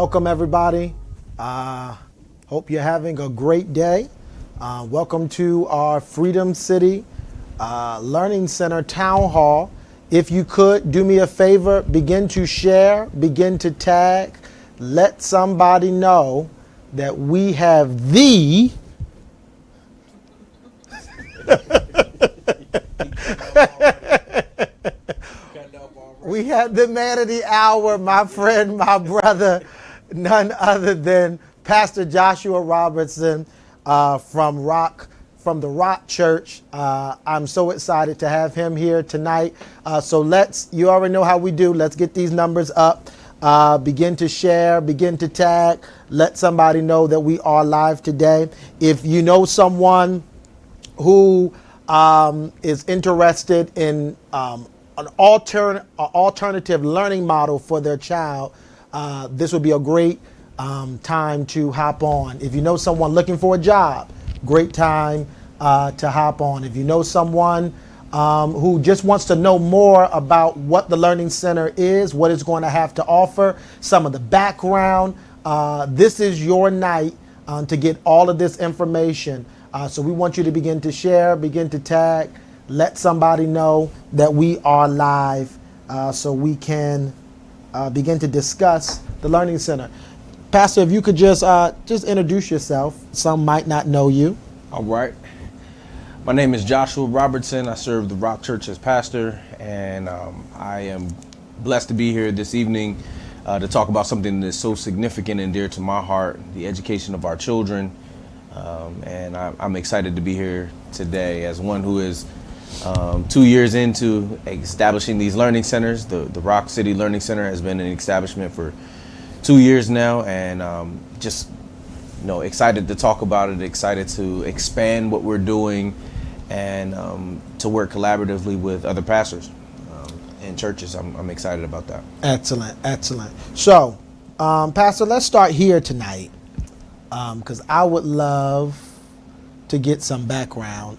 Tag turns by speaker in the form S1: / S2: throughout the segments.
S1: Welcome, everybody. Hope you're having a great day. Welcome to our Freedom City Learning Center Town Hall. If you could do me a favor, begin to share, begin to tag, let somebody know that we have the we had the man of the hour, my friend, my brother, none other than Pastor Joshua Robertson from the Rock Church. I'm so excited to have him here tonight. So you already know how we do. Let's get these numbers up. Begin to share, begin to tag, let somebody know that we are live today. If you know someone who is interested in an alternative learning model for their child, this would be a great time to hop on. If you know someone looking for a job, great time to hop on. If you know someone who just wants to know more about what the Learning Center is, what it's going to have to offer, some of the background, this is your night to get all of this information. So we want you to begin to share, begin to tag, let somebody know that we are live so we can begin to discuss the Learning Center. Pastor, if you could just introduce yourself. Some might not know you.
S2: All right. My name is Joshua Robertson. I serve the Rock Church as pastor, and I am blessed to be here this evening to talk about something that's so significant and dear to my heart, the education of our children. And I'm excited to be here today as one who is 2 years into establishing these learning centers. The Rock City Learning Center has been an establishment for 2 years now, and just excited to talk about it, excited to expand what we're doing, and to work collaboratively with other pastors and churches. I'm excited about that.
S1: Excellent, excellent. So, Pastor, let's start here tonight, because I would love to get some background.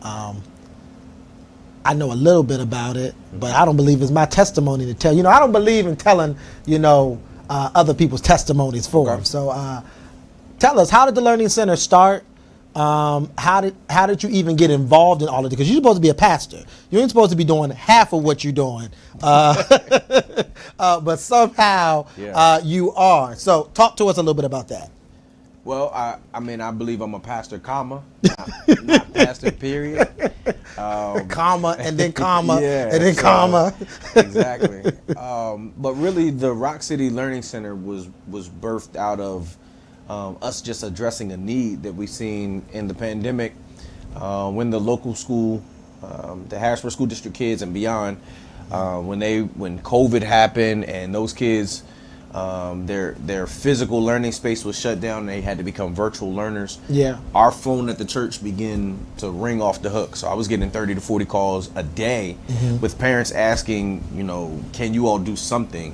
S1: I know a little bit about it, but I don't believe it's my testimony to tell. I don't believe in telling, other people's testimonies for them. So tell us, how did the Learning Center start? How did you even get involved in all of it? Because you're supposed to be a pastor. You ain't supposed to be doing half of what you're doing. But somehow you are. So talk to us a little bit about that.
S2: Well, I believe I'm a pastor, comma, not pastor, period.
S1: Comma, and then comma, and then comma.
S2: Exactly. But really, the Rock City Learning Center was birthed out of us just addressing a need that we've seen in the pandemic when the local school, the Harrisburg School District kids and beyond, when COVID happened and those kids, their physical learning space was shut down and they had to become virtual learners.
S1: Yeah. Our
S2: phone at the church began to ring off the hook. So I was getting 30 to 40 calls a day with parents asking, can you all do something?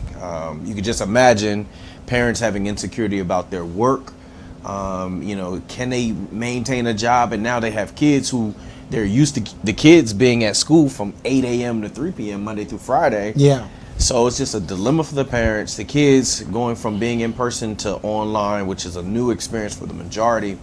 S2: You could just imagine parents having insecurity about their work. Can they maintain a job? And now they have kids who they're used to the kids being at school from 8 a.m. to 3 p.m. Monday through Friday.
S1: Yeah.
S2: So it's just a dilemma for the parents, the kids going from being in person to online, which is a new experience for the majority.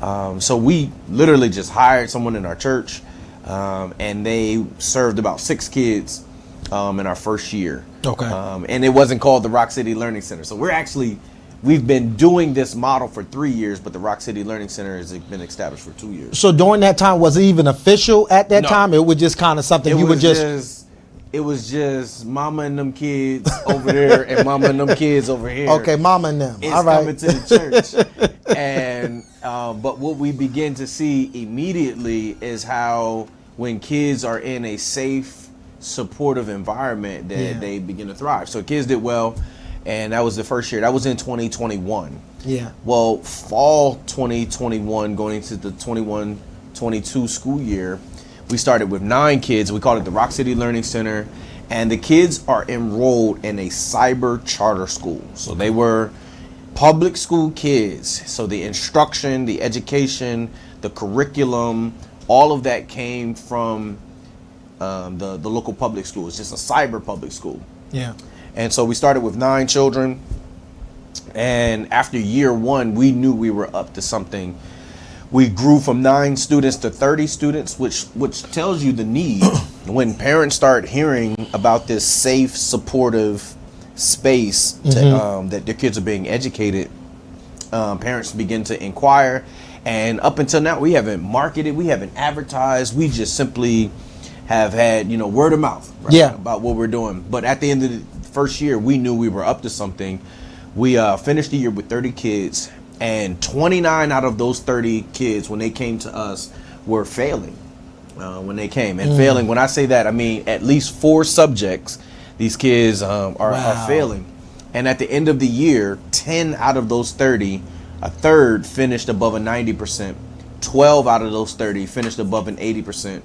S2: So we literally just hired someone in our church, and they served about 6 kids in our first year.
S1: Okay.
S2: And it wasn't called the Rock City Learning Center. So we've been doing this model for 3 years, but the Rock City Learning Center has been established for 2 years.
S1: So during that time, was it even official at that time? It was just kind of something you would just...
S2: It was just mama and them kids over there and mama and them kids over here.
S1: Okay, mama and them.
S2: It's
S1: all right.
S2: Coming to the church. And but what we begin to see immediately is how when kids are in a safe, supportive environment, that they begin to thrive. So kids did well, and that was the first year. That was in 2021.
S1: Yeah.
S2: Well, fall 2021, going into the 21-22 school year, we started with 9 kids. We called it the Rock City Learning Center, and the kids are enrolled in a cyber charter school. So they were public school kids. So the instruction, the education, the curriculum, all of that came from the local public school. It's just a cyber public school.
S1: Yeah.
S2: And so we started with 9 children. And after year one, we knew we were up to something. We grew from 9 students to 30 students, which tells you the need. When parents start hearing about this safe, supportive space that their kids are being educated, parents begin to inquire. And up until now, we haven't marketed, we haven't advertised, we just simply have had, word of mouth, right, about what we're doing. But at the end of the first year, we knew we were up to something. We finished the year with 30 kids, and 29 out of those 30 kids, when they came to us, were failing when they came. And failing, when I say that, I mean at least 4 subjects, these kids are failing. And at the end of the year, 10 out of those 30, a third, finished above a 90%. 12 out of those 30 finished above an 80%.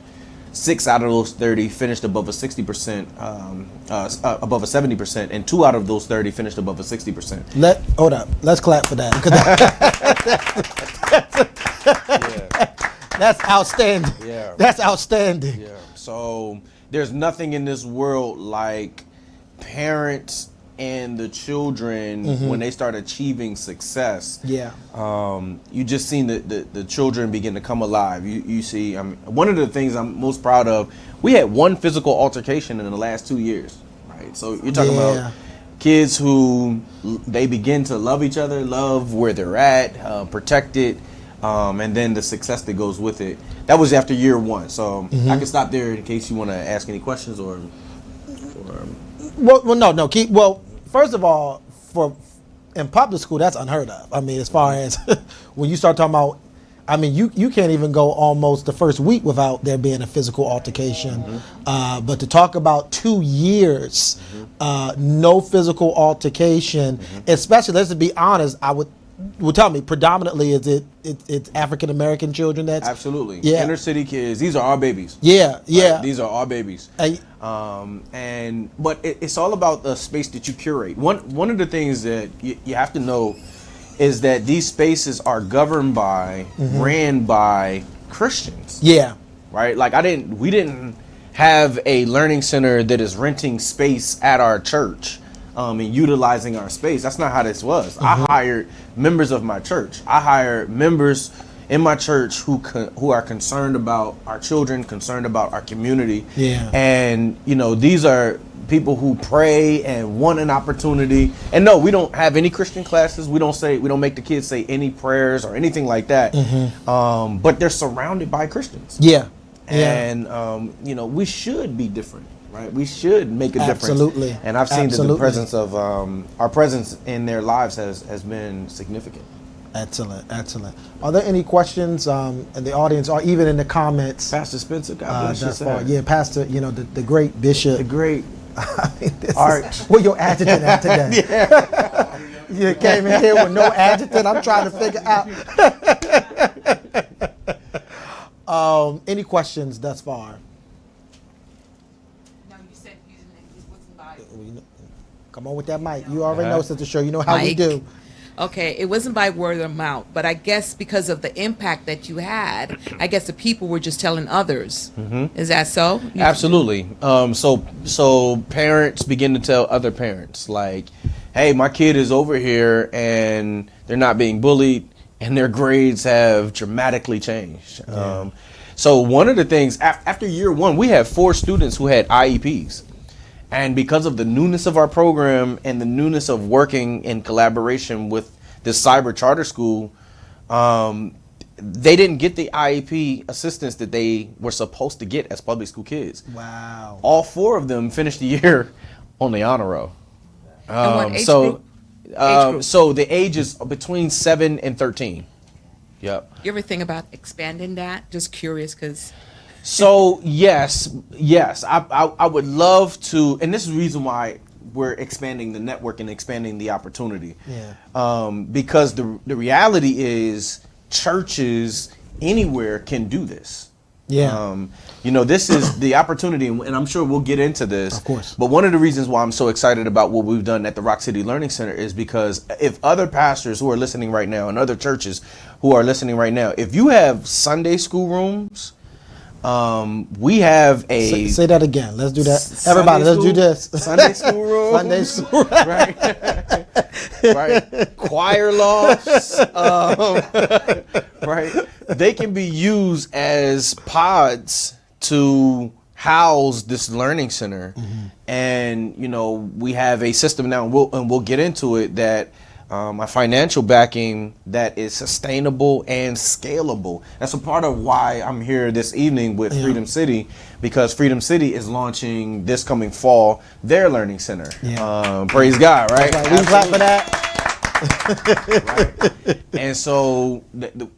S2: 6 out of those 30 finished above a 60%, above a 70%, and 2 out of those 30 finished above a 60%.
S1: Hold up, let's clap for that. That's outstanding.
S2: Yeah.
S1: That's outstanding.
S2: Yeah. So there's nothing in this world like parents and the children when they start achieving success.
S1: Yeah.
S2: You just seen the children begin to come alive. You see, one of the things I'm most proud of, we had 1 physical altercation in the last 2 years, right? So you're talking about kids who they begin to love each other, love where they're at, protect it, and then the success that goes with it. That was after year 1. So I can stop there in case you want to ask any questions or.
S1: Well, no. Well, first of all, in public school, that's unheard of. I mean, as far as when you start talking about, I mean, you can't even go almost the first week without there being a physical altercation. But to talk about 2 years, no physical altercation, especially, let's be honest, would tell me predominantly it's African American children that's
S2: absolutely
S1: yeah.
S2: Inner city kids. These are our babies.
S1: Yeah.
S2: Right? These are our babies. But it's all about the space that you curate. One of the things that you have to know is that these spaces are governed by, ran by Christians.
S1: Yeah.
S2: Right. Like we didn't have a learning center that is renting space at our church. And utilizing our space. That's not how this was. I hired members of my church. I hired members in my church who are concerned about our children, concerned about our community.
S1: Yeah.
S2: And these are people who pray and want an opportunity. And no, we don't have any Christian classes. We don't make the kids say any prayers or anything like that. But they're surrounded by Christians.
S1: Yeah.
S2: And we should be different. Right, we should make a difference.
S1: Absolutely.
S2: And I've seen that the presence of our presence in their lives has been significant.
S1: Excellent. Are there any questions in the audience or even in the comments?
S2: Pastor Spencer, God bless you, sir.
S1: Yeah, Pastor, the great bishop.
S2: The great
S1: Arch. Where your adjutant at today? You came in here with no adjutant. I'm trying to figure out. Any questions thus far? Come on with that mic. You already know, Sister Show. You know how we do.
S3: Okay, it wasn't by word of mouth, but I guess because of the impact that you had, I guess the people were just telling others. Is that so?
S2: Absolutely. So parents begin to tell other parents, like, hey, my kid is over here and they're not being bullied and their grades have dramatically changed.
S1: Yeah.
S2: So one of the things, after year 1, we had 4 students who had IEPs. And because of the newness of our program and the newness of working in collaboration with this cyber charter school, they didn't get the IEP assistance that they were supposed to get as public school kids.
S1: Wow.
S2: All 4 of them finished the year on the honor roll.
S3: And what age group?
S2: So the age is between 7 and 13. Yep.
S3: You ever think about expanding that? Just curious, because...
S2: So yes, I would love to, and this is the reason why we're expanding the network and expanding the opportunity.
S1: Yeah.
S2: Because the reality is churches anywhere can do this.
S1: Yeah.
S2: This is the opportunity, and I'm sure we'll get into this.
S1: Of course.
S2: But one of the reasons why I'm so excited about what we've done at the Rock City Learning Center is because if other pastors who are listening right now and other churches who are listening right now, if you have Sunday school rooms, we have a
S1: say that again. Let's do that. Everybody, let's do this.
S2: Sunday school room.
S1: Sunday school.
S2: Right. right? Choir lofts, right? They can be used as pods to house this learning center. And, you know, we have a system now, and we'll get into it, that a financial backing that is sustainable and scalable. That's a part of why I'm here this evening with Freedom City, because Freedom City is launching this coming fall their learning center. Praise God, right?
S1: Right. We clap for that.
S2: Right. And so,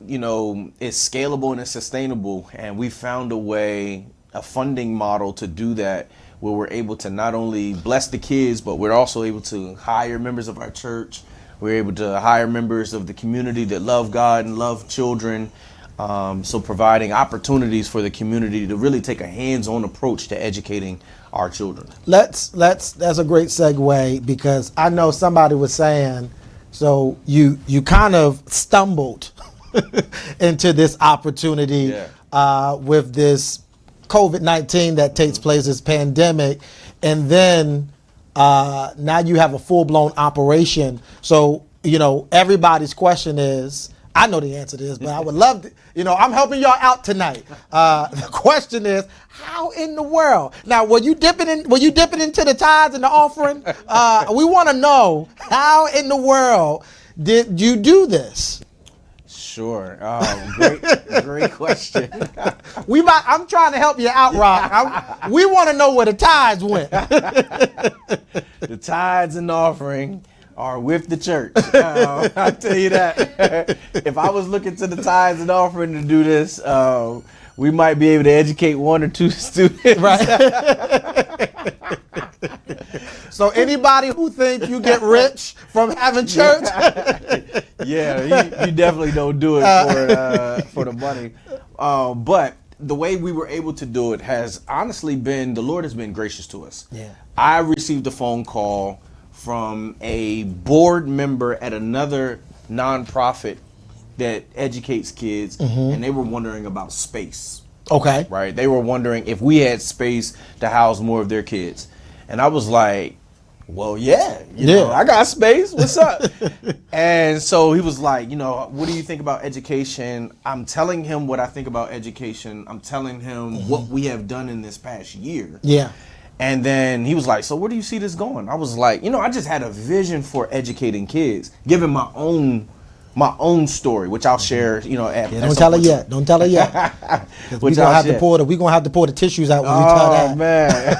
S2: you know, it's scalable and it's sustainable, and we found a funding model to do that, where we're able to not only bless the kids, but we're also able to hire members of our church. We're able to hire members of the community that love God and love children. So providing opportunities for the community to really take a hands-on approach to educating our children.
S1: That's a great segue, because I know somebody was saying, so you kind of stumbled into this opportunity with this COVID-19 that takes place, this pandemic, and then now you have a full-blown operation. So, you know, everybody's question is, I know the answer to this, but I would love to, you know, I'm helping y'all out tonight. The question is, how in the world? Now, were you dipping into the tithes and the offering? We want to know, how in the world did you do this?
S2: Sure. Great question.
S1: I'm trying to help you out, Rock. We want to know where the tithes went.
S2: The tithes and offering are with the church. I'll tell you that. If I was looking to the tithes and offering to do this, we might be able to educate 1 or 2 students.
S1: Right. So anybody who thinks you get rich from having church,
S2: yeah, you definitely don't do it for the money. But the way we were able to do it has honestly been, the Lord has been gracious to us.
S1: Yeah.
S2: I received a phone call from a board member at another nonprofit that educates kids, and they were wondering about space.
S1: Okay.
S2: Right? They were wondering if we had space to house more of their kids. And I was like, well, yeah, you know, I got space. What's up? And so he was like, you know, what do you think about education? I'm telling him what I think about education. I'm telling him what we have done in this past year.
S1: Yeah.
S2: And then he was like, so where do you see this going? I was like, you know, I just had a vision for educating kids, giving my own story, which I'll share, you know,
S1: don't tell her yet. Don't tell her yet. We're gonna have to pour the tissues out when you tell that.
S2: Man.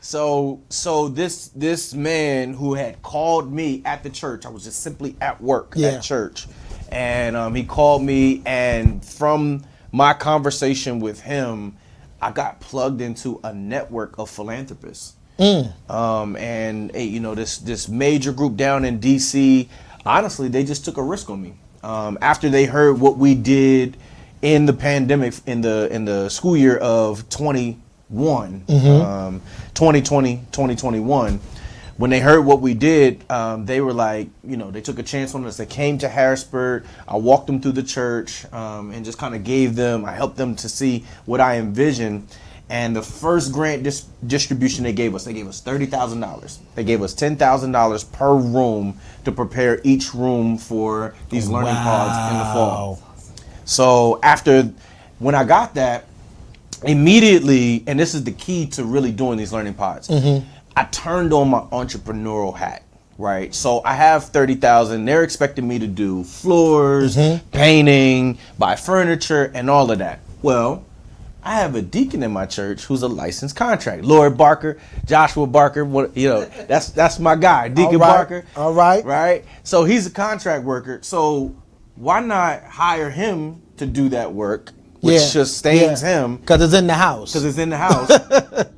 S2: So this man who had called me at the church, I was just simply at work at church, and he called me, and from my conversation with him, I got plugged into a network of philanthropists. And you know, this major group down in DC, honestly, they just took a risk on me. After they heard what we did in the pandemic, in the school year of 2020, 2021, when they heard what we did, they were like, you know, they took a chance on us. They came to Harrisburg. I walked them through the church, and just kind of I helped them to see what I envisioned. And the first grant distribution they gave us $30,000. They gave us $10,000 per room to prepare each room for these learning pods in the fall. So when I got that, immediately, and this is the key to really doing these learning pods, I turned on my entrepreneurial hat, right? So I have $30,000. They're expecting me to do floors, painting, buy furniture, and all of that. Well, I have a deacon in my church who's a licensed contractor. Lord Barker, Joshua Barker, you know, that's my guy, Deacon Barker.
S1: All right.
S2: Right? So he's a contract worker. So why not hire him to do that work, which sustains him?
S1: Because it's in the house.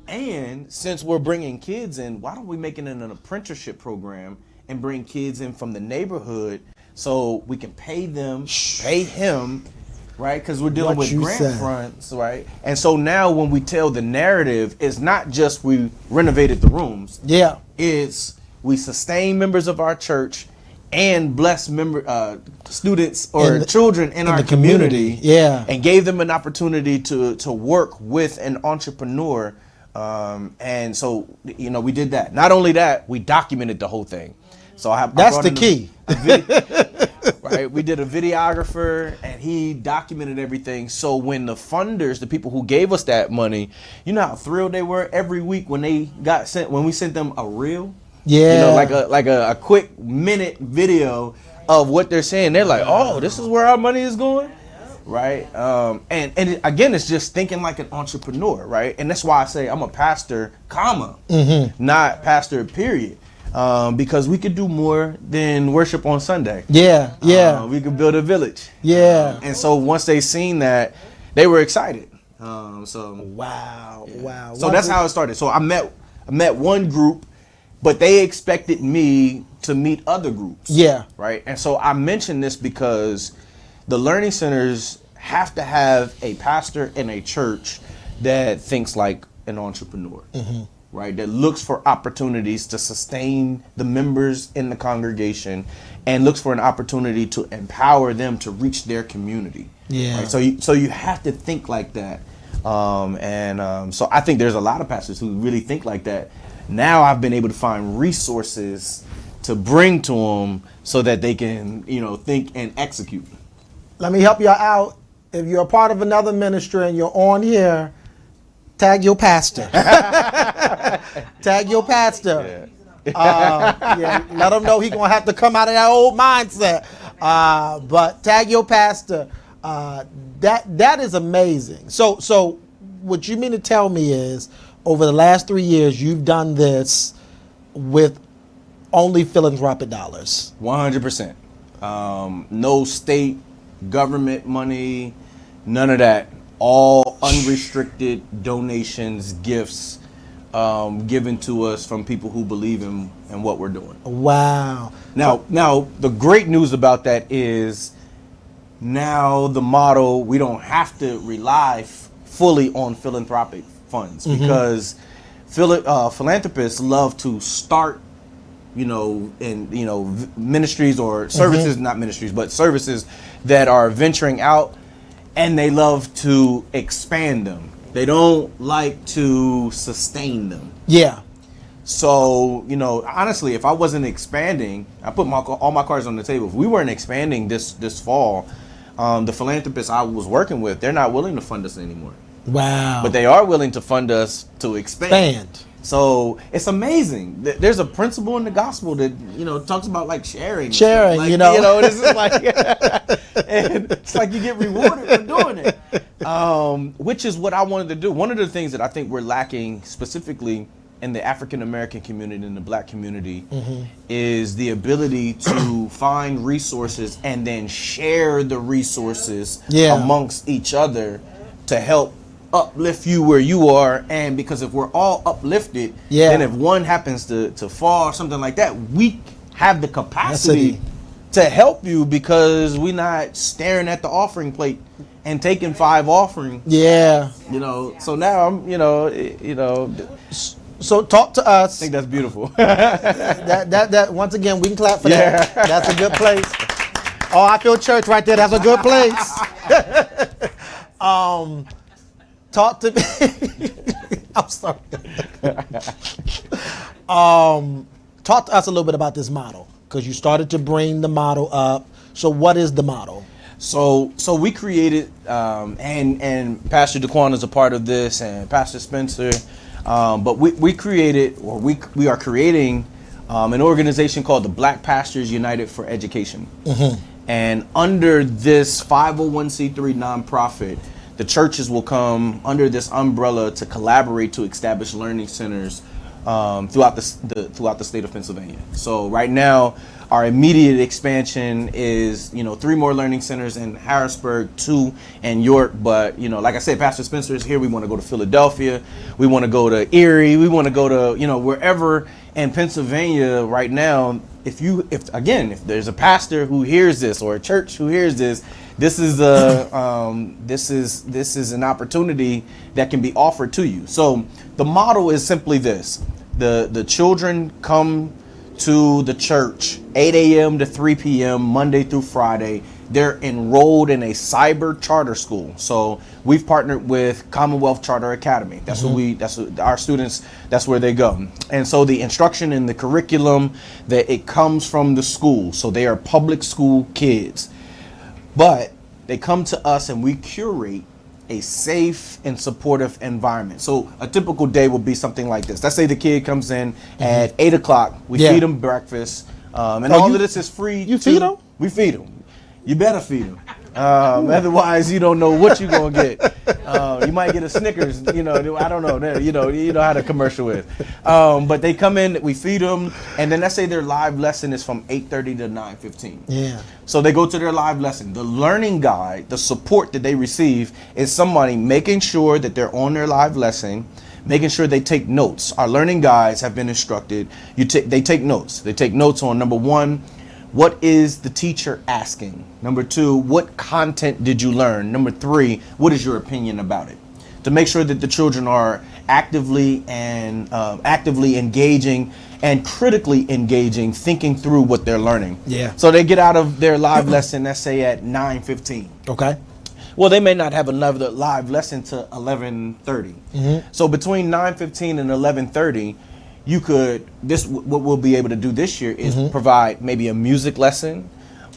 S2: And since we're bringing kids in, why don't we make it an apprenticeship program and bring kids in from the neighborhood so we can pay him, right? Because we're dealing with grant fronts, right? And so now when we tell the narrative, it's not just we renovated the rooms.
S1: Yeah.
S2: It's we sustain members of our church and bless students or children in our community.
S1: Yeah.
S2: And gave them an opportunity to work with an entrepreneur. And so, you know, we did that. Not only that, we documented the whole thing. So I
S1: That's
S2: brought
S1: the
S2: in
S1: key.
S2: right? We did a videographer and he documented everything. So when the funders, the people who gave us that money, you know how thrilled they were every week when we sent them a reel?
S1: Yeah.
S2: You know, like a quick minute video of what they're saying. They're like, oh, this is where our money is going. Right. And again, it's just thinking like an entrepreneur. Right. And that's why I say I'm a pastor, comma, not pastor, period. Because we could do more than worship on Sunday.
S1: Yeah. Yeah.
S2: We could build a village.
S1: Yeah.
S2: And so once they seen that, they were excited.
S1: Wow. Wow.
S2: So that's how it started. So I met one group, but they expected me to meet other groups.
S1: Yeah.
S2: Right. And so I mention this because the learning centers have to have a pastor and a church that thinks like an entrepreneur. Right, that looks for opportunities to sustain the members in the congregation and looks for an opportunity to empower them to reach their community.
S1: Yeah.
S2: Right? So you have to think like that. So I think there's a lot of pastors who really think like that. Now I've been able to find resources to bring to them so that they can, think and execute.
S1: Let me help you out. If you're a part of another ministry and you're on here, tag your pastor. Tag your pastor. Let him know he's going to have to come out of that old mindset. But tag your pastor. That is amazing. So what you mean to tell me is over the last 3 years, you've done this with only philanthropic dollars.
S2: 100%. No state government money, none of that. All unrestricted donations, gifts given to us from people who believe in what we're doing.
S1: Wow.
S2: Now the great news about that is now the model, we don't have to rely fully on philanthropic funds because philanthropists love to start ministries or services, not ministries, but services that are venturing out. And they love to expand them. They don't like to sustain them.
S1: Yeah.
S2: So, honestly, if I wasn't expanding, I put all my cards on the table. If we weren't expanding this fall, the philanthropists I was working with, they're not willing to fund us anymore.
S1: Wow.
S2: But they are willing to fund us to expand. So it's amazing. There's a principle in the gospel that talks about like sharing.
S1: Sharing,
S2: like, this is like, and it's like you get rewarded for doing it, which is what I wanted to do. One of the things that I think we're lacking specifically in the African American community and the Black community is the ability to find resources and then share the resources amongst each other to help uplift you where you are. And because if we're all uplifted, then if one happens to fall or something like that, we have the capacity to help you because we're not staring at the offering plate and taking 5 offerings. So now I'm
S1: so talk to us.
S2: I think that's beautiful.
S1: that once again, we can clap for that. That's a good place. Oh, I feel church right there. That's a good place. Talk to me. I'm sorry. Talk to us a little bit about this model because you started to bring the model up. So what is the model?
S2: So we created, and Pastor DeQuan is a part of this, and Pastor Spencer. But we created, or we are creating, an organization called the Black Pastors United for Education. And under this 501c3 nonprofit, the churches will come under this umbrella to collaborate to establish learning centers throughout the state of Pennsylvania. So right now, our immediate expansion is 3 more learning centers in Harrisburg, 2 in York. But like I said, Pastor Spencer is here. We want to go to Philadelphia. We want to go to Erie. We want to go to wherever in Pennsylvania right now. If there's a pastor who hears this or a church who hears this, this is an opportunity that can be offered to you. So the model is simply this: the children come to the church 8 a.m. to 3 p.m. Monday through Friday. they're enrolled in a cyber charter school. So we've partnered with Commonwealth Charter Academy. That's what our students, that's where they go. And so the instruction and the curriculum, that it comes from the school. So they are public school kids. But they come to us and we curate a safe and supportive environment. So a typical day will be something like this. Let's say the kid comes in at 8 o'clock. We feed them breakfast. And all of this is free.
S1: You feed them?
S2: We feed them. You better feed them. Otherwise, you don't know what you're going to get. You might get a Snickers, I don't know. You know how the commercial is. But they come in, we feed them, and then let's say their live lesson is from 8:30 to 9:15.
S1: Yeah.
S2: So they go to their live lesson. The learning guide, the support that they receive is somebody making sure that they're on their live lesson, making sure they take notes. Our learning guides have been instructed. They take notes. They take notes on, number one, what is the teacher asking? Number two, what content did you learn? Number three, what is your opinion about it? To make sure that the children are actively engaging and critically engaging, thinking through what they're learning.
S1: Yeah.
S2: So they get out of their live lesson, let's say at 9:15.
S1: Okay.
S2: Well, they may not have another live lesson to 11:30. So between 9:15 and 11:30, what we'll be able to do this year is provide maybe a music lesson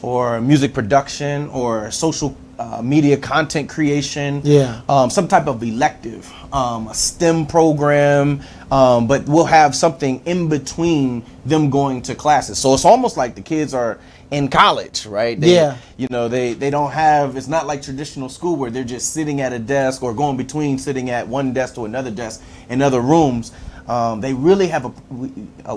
S2: or music production or social media content creation.
S1: Yeah.
S2: Some type of elective, a STEM program, but we'll have something in between them going to classes. So it's almost like the kids are in college, right? They don't have, it's not like traditional school where they're just sitting at a desk or going between sitting at one desk to another desk in other rooms. They really have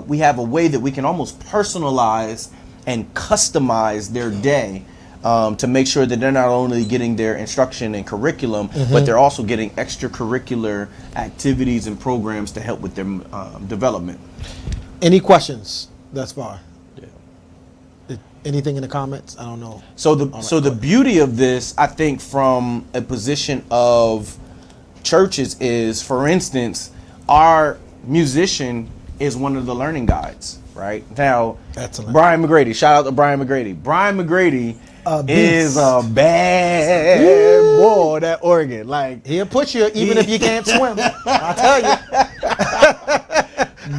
S2: we have a way that we can almost personalize and customize their day to make sure that they're not only getting their instruction and curriculum, but they're also getting extracurricular activities and programs to help with their development.
S1: Any questions thus far? Anything in the comments? I don't know.
S2: So the beauty of this, I think, from a position of churches is, for instance, our musician is one of the learning guides, right? Now,
S1: excellent.
S2: Brian McGrady, shout out to Brian McGrady. Brian McGrady is a bad boy, that organ. Like,
S1: he'll put you even if you can't swim. I'll tell you.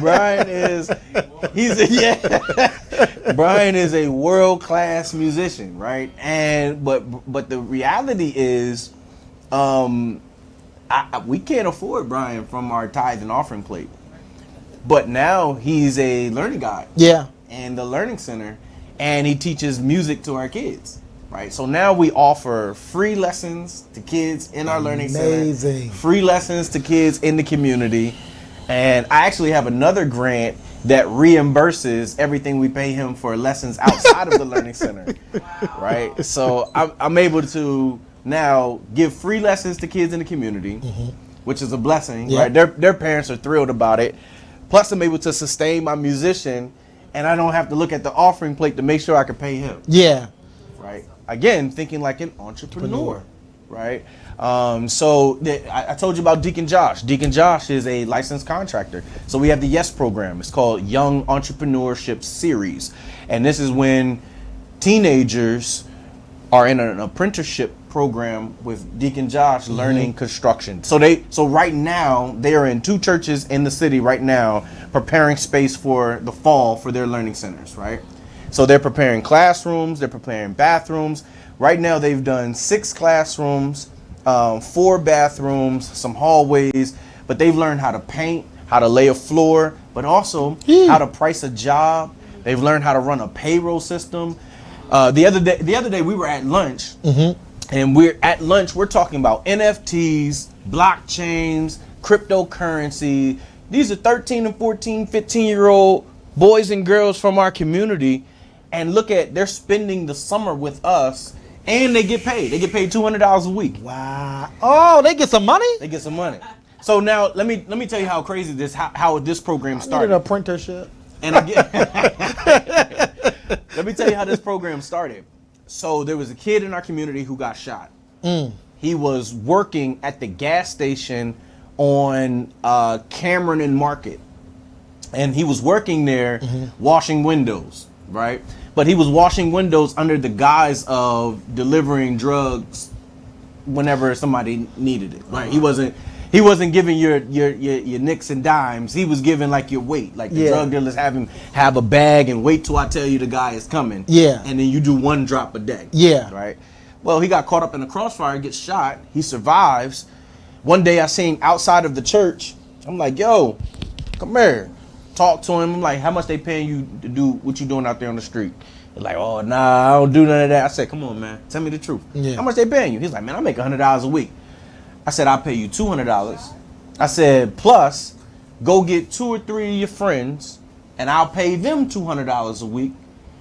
S2: Brian is a world-class musician, right? And but the reality is, we can't afford Brian from our tithe and offering plate. But now he's a learning guide.
S1: Yeah.
S2: And the learning center, and he teaches music to our kids, right? So now we offer free lessons to kids in our learning center. Free lessons to kids in the community. And I actually have another grant that reimburses everything we pay him for lessons outside of the learning center. Wow. Right? So I'm able to now give free lessons to kids in the community, which is a blessing, right? Their parents are thrilled about it. Plus, I'm able to sustain my musician, and I don't have to look at the offering plate to make sure I can pay him.
S1: Yeah.
S2: Right? Again, thinking like an entrepreneur. Right? I told you about Deacon Josh. Deacon Josh is a licensed contractor. So we have the YES program. It's called Young Entrepreneurship Series. And this is when teenagers are in an apprenticeship program with Deacon Josh learning construction. So right now they are in 2 churches in the city right now preparing space for the fall for their learning centers, right? So they're preparing classrooms, they're preparing bathrooms. Right now they've done 6 classrooms, 4 bathrooms, some hallways, but they've learned how to paint, how to lay a floor, but also how to price a job. They've learned how to run a payroll system. The other day we were at lunch, and we're talking about NFTs, blockchains, cryptocurrency. These are 13 and 14, 15-year-old boys and girls from our community, and they're spending the summer with us, and they get paid. They get paid $200 a week.
S1: Wow. Oh, they get some money?
S2: They get some money. So now let me tell you how crazy how this program started.
S1: I need an apprenticeship.
S2: And again, let me tell you how this program started. So there was a kid in our community who got shot. He was working at the gas station on Cameron and Market. And he was working there washing windows, right? but he was washing windows under the guise of delivering drugs whenever somebody needed it. Right? He wasn't giving your nicks and dimes. He was giving like your weight. Like the drug dealers have him have a bag and wait till I tell you the guy is coming.
S1: Yeah.
S2: And then you do one drop a day.
S1: Yeah.
S2: Right. Well, he got caught up in a crossfire, gets shot. He survives. One day I seen outside of the church. I'm like, yo, come here. Talk to him. I'm like, how much they paying you to do what you doing out there on the street? They're like, oh, nah, I don't do none of that. I said, come on, man. Tell me the truth.
S1: Yeah.
S2: How much they paying you? He's like, man, I make $100 a week. I said, I'll pay you $200. I said, plus, go get 2 or 3 of your friends, and I'll pay them $200 a week.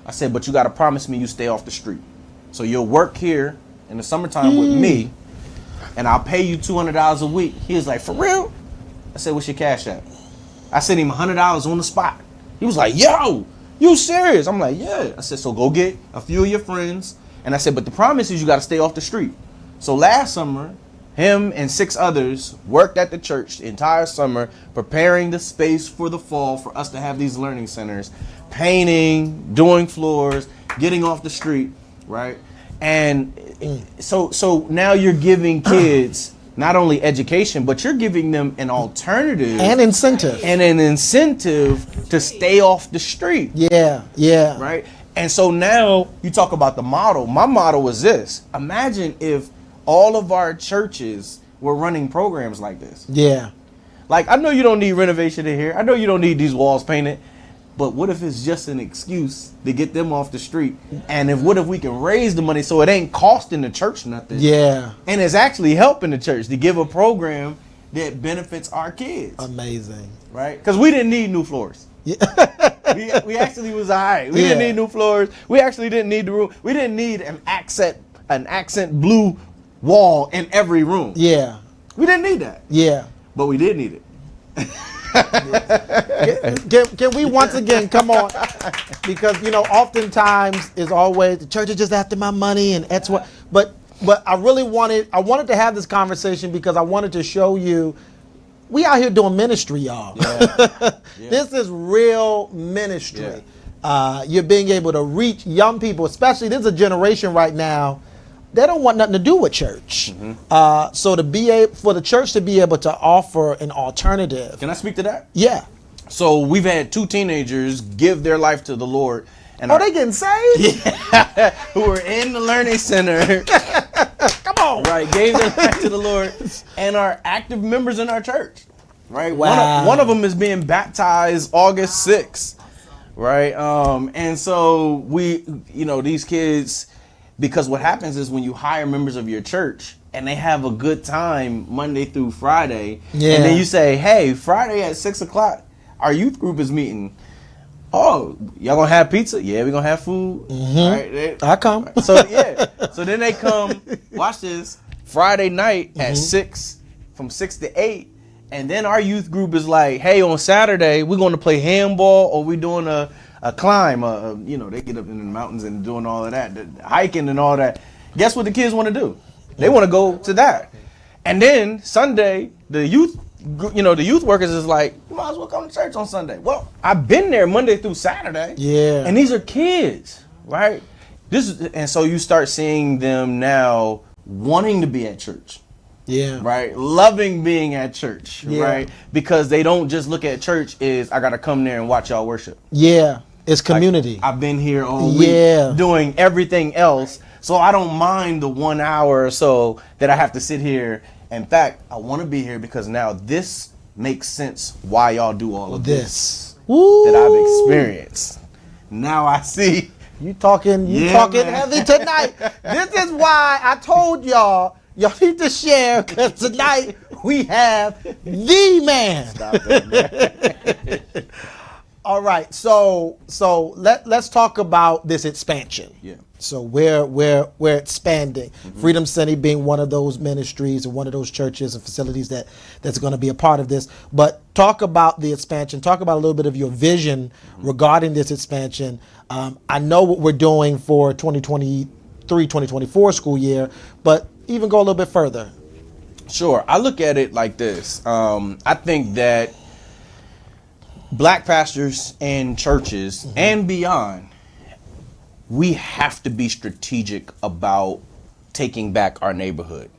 S2: I said, but you got to promise me you stay off the street. So you'll work here in the summertime with me, and I'll pay you $200 a week. He was like, for real? I said, what's your cash app? I sent him $100 on the spot. He was like, yo, you serious? I'm like, yeah. I said, so go get a few of your friends. And I said, but the promise is you got to stay off the street. So last summer, him and 6 others worked at the church the entire summer, preparing the space for the fall for us to have these learning centers, painting, doing floors, getting off the street, right? And so now you're giving kids not only education, but you're giving them an alternative
S1: And incentive.
S2: and an incentive to stay off the street.
S1: Yeah. Yeah.
S2: Right? And so now you talk about the model. My model was this. Imagine if all of our churches were running programs like this.
S1: Yeah.
S2: Like, I know you don't need renovation in here. I know you don't need these walls painted. But what if it's just an excuse to get them off the street? And what if we can raise the money so it ain't costing the church nothing?
S1: Yeah.
S2: And it's actually helping the church to give a program that benefits our kids.
S1: Amazing.
S2: Right? Because we didn't need new floors.
S1: Yeah.
S2: we actually was all right. We didn't need new floors. We actually didn't need the room. We didn't need an accent blue wall in every room.
S1: Yeah.
S2: We didn't need that.
S1: Yeah.
S2: But we did need it.
S1: Can we once again come on? Because oftentimes is always the church is just after my money and that's what. But I really wanted to have this conversation because I wanted to show you we out here doing ministry, y'all.
S2: Yeah.
S1: This is real ministry.
S2: Yeah.
S1: You're being able to reach young people, especially there's a generation right now. They don't want nothing to do with church.
S2: Mm-hmm.
S1: So for the church to be able to offer an alternative.
S2: Can I speak to that?
S1: Yeah.
S2: So we've had 2 teenagers give their life to the Lord. And
S1: They getting saved?
S2: who were in the learning center.
S1: Come on.
S2: Right, gave their life to the Lord and are active members in our church. Right?
S1: Wow.
S2: One of them is being baptized August 6th. Right? And so these kids, because what happens is when you hire members of your church and they have a good time Monday through Friday, and then you say, hey, Friday at 6:00, our youth group is meeting. Oh, y'all gonna have pizza? Yeah, we gonna have food. Right?
S1: I come.
S2: So so then they come. Watch this. Friday night at 6, from 6 to 8, and then our youth group is like, hey, on Saturday we're gonna play handball or we doing a climb. They get up in the mountains and doing all of that, hiking and all that. Guess what the kids want to do? They want to go to that. And then Sunday, the youth workers is like, you might as well come to church on Sunday. Well, I've been there Monday through Saturday.
S1: Yeah.
S2: And these are kids, right? And so you start seeing them now wanting to be at church.
S1: Yeah.
S2: Right? Loving being at church,
S1: Yeah.
S2: right? Because they don't just look at church as I got to come there and watch y'all worship.
S1: Yeah. It's community.
S2: I've been here all week doing everything else, so I don't mind the 1 hour or so that I have to sit here. In fact, I want to be here because now this makes sense why y'all do all of this that I've experienced. Now I see.
S1: You talking
S2: man.
S1: heavy tonight. This is why I told y'all need to share because tonight we have the man.
S2: Stop that, man.
S1: All right, so let's talk about this expansion.
S2: Yeah.
S1: So we're expanding. Freedom City being one of those ministries and one of those churches and facilities that's going to be a part of this. But talk about the expansion. Talk about a little bit of your vision regarding this expansion. I know what we're doing for 2023-2024 school year, but even go a little bit further.
S2: Sure. I look at it like this. I think that Black pastors and churches and beyond we have to be strategic about taking back our neighborhood.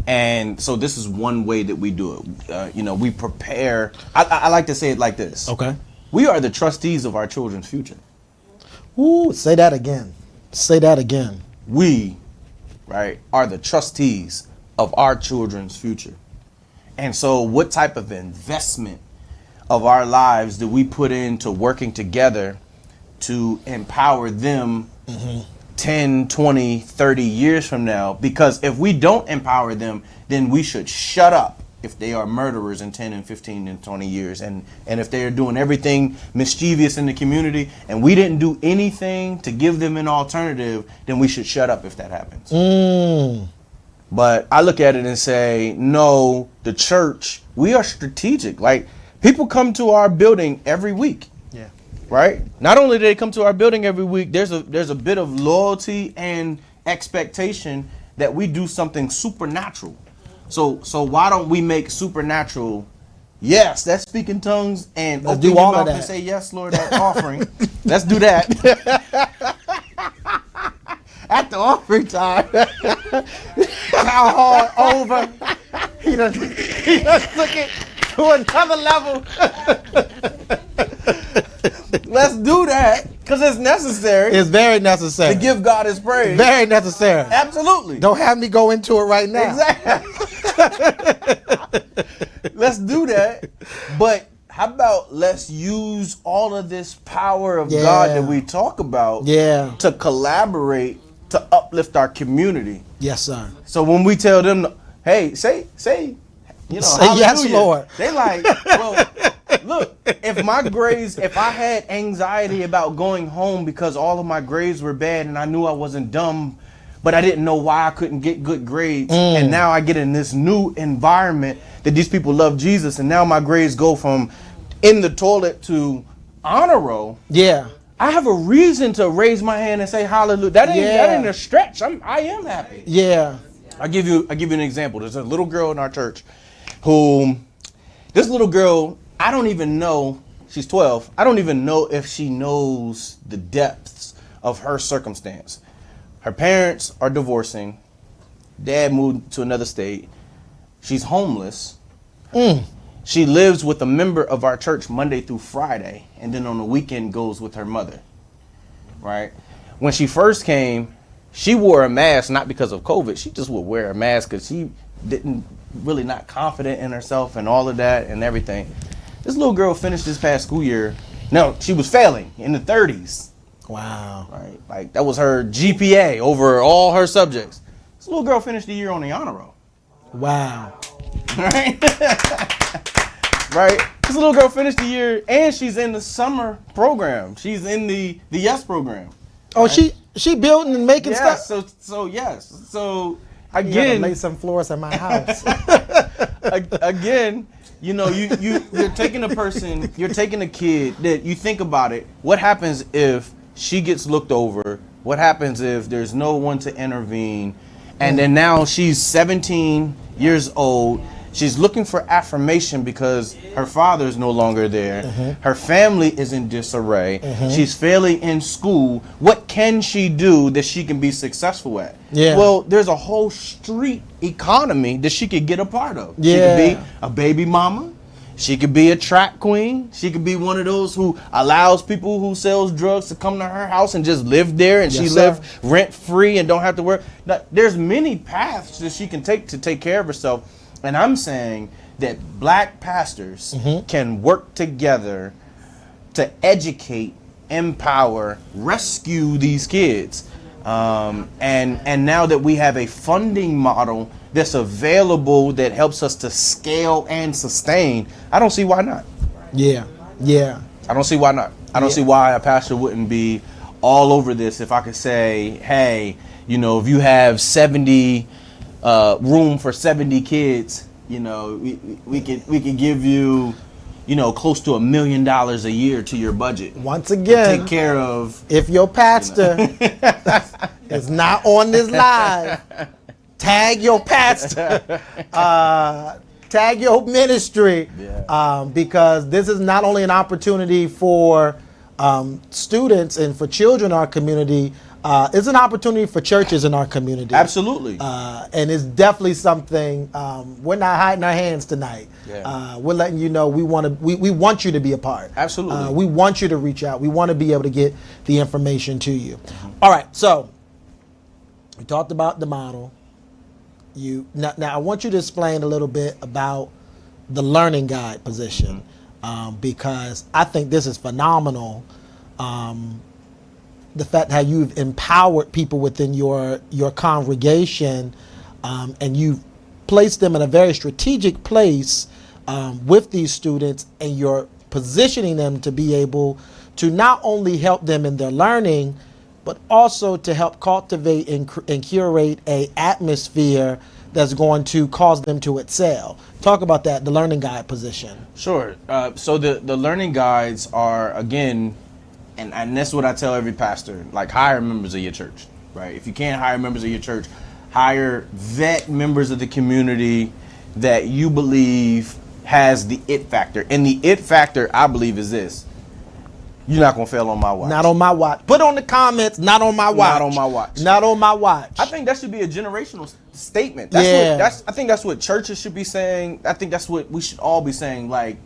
S2: And so this is one way that we do it. We prepare. I like to say it like this.
S1: Okay.
S2: We are the trustees of our children's future.
S1: Ooh, say that again. Say that again.
S2: We, right, are the trustees of our children's future. And so what type of investment of our lives do we put into working together to empower them 10, 20, 30 years from now? Because if we don't empower them, then we should shut up if they are murderers in 10 and 15 and 20 years. And if they are doing everything mischievous in the community and we didn't do anything to give them an alternative, then we should shut up if that happens. But I look at it and say, no, the church, we are strategic. Like, people come to our building every week.
S1: Yeah.
S2: Right? Not only do they come to our building every week, there's a bit of loyalty and expectation that we do something supernatural. So why don't we make supernatural? Yes, that's speak in tongues and
S1: Let's
S2: open
S1: do
S2: your
S1: all of
S2: mouth
S1: that.
S2: and say yes, Lord, that offering. Let's do that. At the offering time.
S1: How hard over. He done took it to another level.
S2: Let's do that because it's necessary
S1: It's very necessary.
S2: to give God his praise.
S1: Very necessary.
S2: Absolutely.
S1: Don't have me go into it right now.
S2: Exactly. Let's do that. But how about let's use all of this power of God that we talk about
S1: Yeah.
S2: to collaborate to uplift our community.
S1: Yes, sir.
S2: So when we tell them, hey, say,
S1: Say yes,
S2: hallelujah,
S1: Lord.
S2: they like, well, look, if I had anxiety about going home because all of my grades were bad and I knew I wasn't dumb, but I didn't know why I couldn't get good grades. And now I get in this new environment that these people love Jesus. And now my grades go from in the toilet to honor roll.
S1: Yeah.
S2: I have a reason to raise my hand and say hallelujah. That ain't a stretch. I am happy.
S1: Yeah.
S2: I'll give you an example. There's a little girl in our church who, this little girl, I don't even know, she's 12. I don't even know if she knows the depths of her circumstance. Her parents are divorcing. Dad moved to another state. She's homeless. She lives with a member of our church Monday through Friday, and then on the weekend goes with her mother, right? When she first came, she wore a mask, not because of COVID. She just would wear a mask because she didn't really not confident in herself and all of that and everything. This little girl finished this past school year. No, she was failing in the 30s,
S1: Wow.
S2: right? Like that was her GPA over all her subjects. This little girl finished the year on the honor roll.
S1: Wow.
S2: Right? Right? This little girl finished the year and she's in the summer program. She's in the YES program.
S1: Oh, she building and making
S2: Yeah,
S1: stuff.
S2: so yes. So
S1: You gotta
S2: again,
S1: lay some floors in my house.
S2: again, you're taking a person, you're taking a kid that you think about it. What happens if she gets looked over? What happens if there's no one to intervene? And then now she's 17 years old. She's looking for affirmation because her father is no longer there. Her family is in disarray. She's failing in school. What can she do that she can be successful at?
S1: Yeah.
S2: Well, there's a whole street economy that she could get a part of.
S1: Yeah.
S2: She could be a baby mama. She could be a track queen. She could be one of those who allows people who sells drugs to come to her house and just live there, and
S1: Yes,
S2: she
S1: sir.
S2: live rent free and don't have to work. Now, there's many paths that she can take to take care of herself. And I'm saying that black pastors can work together to educate, empower, rescue these kids. And now that we have a funding model that's available that helps us to scale and sustain, I don't see why not.
S1: Yeah. Yeah.
S2: I don't see why not. I don't see why a pastor wouldn't be all over this if I could say, hey, if you have 70 room for 70 kids, we could give you, close to $1 million a year to your budget.
S1: Once
S2: To
S1: again,
S2: take care of.
S1: if your pastor is not on this live, tag your pastor, tag your ministry, because this is not only an opportunity for students and for children in our community is an opportunity for churches in our community.
S2: Absolutely.
S1: And it's definitely something, we're not hiding our hands tonight.
S2: Yeah.
S1: We're letting you know we want you to be a part.
S2: Absolutely.
S1: We want you to reach out. We want to be able to get the information to you. All right, so we talked about the model. Now I want you to explain a little bit about the learning guide position, because I think this is phenomenal. The fact how you've empowered people within your congregation, and you've placed them in a very strategic place with these students, and you're positioning them to be able to not only help them in their learning, but also to help cultivate and curate a atmosphere that's going to cause them to excel. Talk about that, the learning guide position.
S2: Sure. So the learning guides are, again, and that's what I tell every pastor, like, hire members of your church, right? If you can't hire members of your church, vet members of the community that you believe has the it factor. And the it factor, I believe, is this: you're not gonna fail on my watch.
S1: Not on my watch. Put on the comments, not on my watch.
S2: Not on my watch.
S1: Not on my watch.
S2: I think that should be a generational statement.
S1: Yeah.
S2: I think that's what churches should be saying. I think that's what we should all be saying. Like,